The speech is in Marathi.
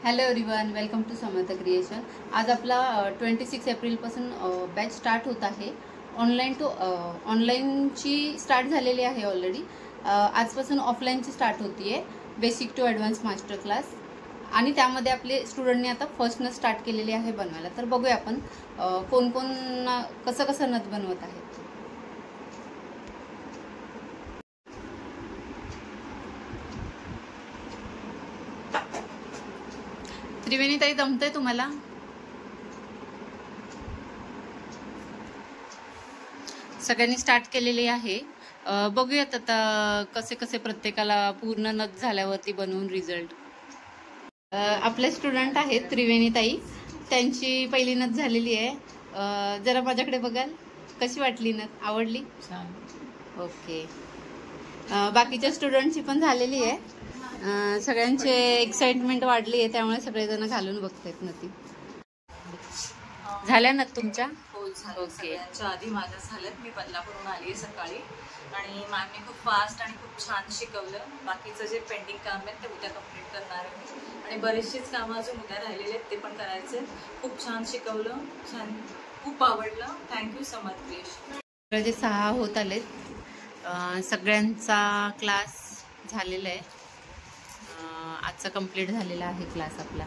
Hello everyone, welcome to Samarth creation. आज आपला 26 एप्रिलपासून बॅच स्टार्ट होत आहे। ऑनलाईनची स्टार्ट झालेली आहे ऑलरेडी। आजपासून ऑफलाईनची स्टार्ट होतीये, basic to advance master class. आणि त्यामध्ये आपले स्टुडंटनी आता फर्स्टनं स्टार्ट केलेली आहे बनवायला। तर बघूया आपण कोण कोण कसं कसं नथ बनवत आहेत। त्रिवेणी ताई, जमतंय तुम्हाला? सगळ्यांनी स्टार्ट केलेली आहे। बघूयात आता कसे कसे प्रत्येकाला पूर्ण नथ झाल्यावरती बनवून रिझल्ट। आपले स्टुडंट आहेत त्रिवेणी ताई, त्यांची पहिली नथ झालेली आहे। जरा माझ्याकडे बघाल, कशी वाटली नथ? आवडली? ओके। बाकीच्या स्टुडंटची पण झालेली आहे। सगळ्यांचे एक्साइटमेंट वाढली आहे, त्यामुळे सगळेजण घालून बघतायत नथी। झाल्या ना तुमच्या? हो झालं। सगळ्यांच्या आधी माझ्या झाल्यात। मी बदलापूरहून आली आहे सकाळी आणि मॅमने खूप फास्ट आणि खूप छान शिकवलं। बाकीचं जे पेंडिंग काम आहे ते उद्या कंप्लीट करणार आहे आणि बरेचशीच कामं अजून उद्या राहिलेले आहेत, ते पण करायचे। खूप छान शिकवलं, छान, खूप आवडलं। थँक्यू समर्थ क्रिएशन। जे 6 होत आलेत, सगळ्यांचा क्लास झालेला आहे। आजचा कंप्लीट झालेला आहे क्लास आपला।